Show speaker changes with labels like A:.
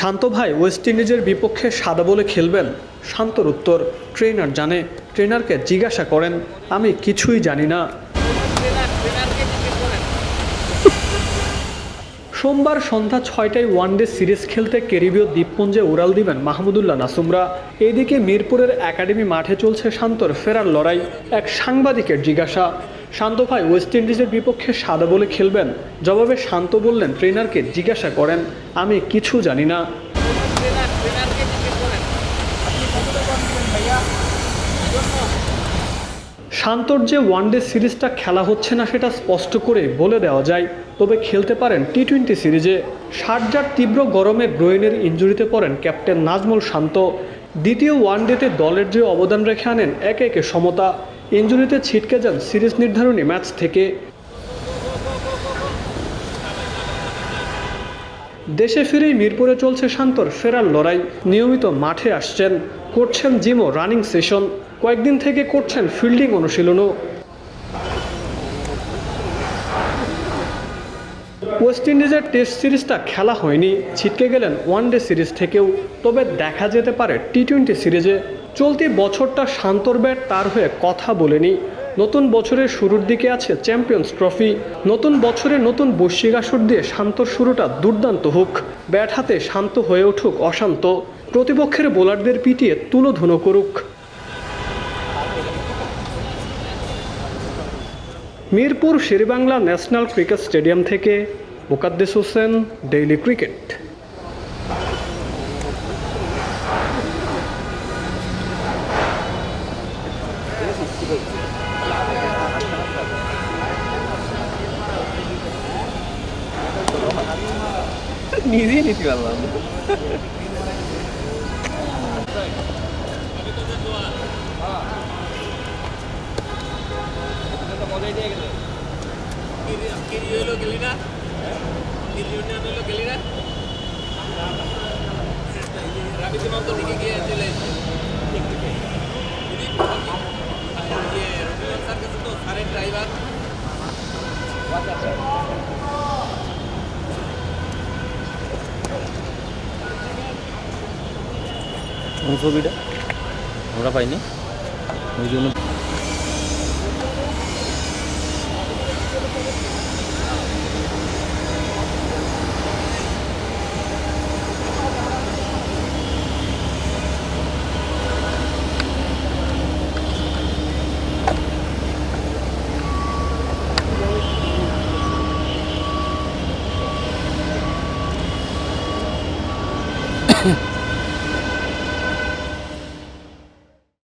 A: শান্ত ভাই ওয়েস্ট ইন্ডিজের বিপক্ষে সাদা বলে খেলবেন? শান্তর উত্তর, ট্রেনার জানে। ট্রেনারকে জিজ্ঞাসা করেন, আমি কিছুই জানি না। সোমবার সন্ধ্যা 6টায় ওয়ানডে সিরিজ খেলতে ক্যারিবীয় দ্বীপপুঞ্জে উড়াল দিবেন মাহমুদুল্লাহ নাসুমরা। এইদিকে মিরপুরের একাডেমি মাঠে চলছে শান্তর ফেরার লড়াই। এক সাংবাদিকের জিজ্ঞাসা, শান্ত ভাই ওয়েস্ট ইন্ডিজের বিপক্ষে সাদা বলে খেলবেন? জবাবে শান্ত বললেন, ট্রেনারকে জিজ্ঞাসা করেন, আমি কিছু জানি না। শান্তর যে ওয়ানডে সিরিজটা খেলা হচ্ছে না সেটা স্পষ্ট করে বলে দেওয়া যায়, তবে খেলতে পারেন টি-20 সিরিজে। শারজার তীব্র গরমে গ্রোয়েনের ইনজুরিতে পড়েন ক্যাপ্টেন নাজমুল শান্ত। দ্বিতীয় ওয়ানডেতে দলের যে অবদান রেখে আনেন একে একে সমতা। ইনজুরিতে ছিটকে যান সিরিজ নির্ধারণী ম্যাচ থেকে। দেশে ফিরেই মিরপুরে চলছে শান্তর ফেরার লড়াই। নিয়মিত মাঠে আসছেন, করছেন জিম ও রানিং সেশন, কয়েকদিন থেকে করছেন ফিল্ডিং অনুশীলনও। ওয়েস্ট ইন্ডিজের টেস্ট সিরিজটা খেলা হয়নি, ছিটকে গেলেন ওয়ানডে সিরিজ থেকেও। তবে দেখা যেতে পারে টি-20 সিরিজে। চলতি বছরটা শান্তর ব্যাট তার হয়ে কথা বলেনি। নতুন বছরের শুরুর দিকে আছে চ্যাম্পিয়ন্স ট্রফি। নতুন বছরে নতুন বৈশ্বিক আসর দিয়ে শান্তর শুরুটা দুর্দান্ত হোক। ব্যাট হাতে শান্ত হয়ে উঠুক অশান্ত, প্রতিপক্ষের বোলারদের পিটিয়ে তুলোধুনো করুক। Mirpur Sher-e-Bangla national cricket stadium থেকে মোকাদ্দেস হোসেন, ডেইলি ক্রিকেট।
B: নিজেই নিতে পারলাম। ছবিটা আমরা পাইনি ওই জন্য।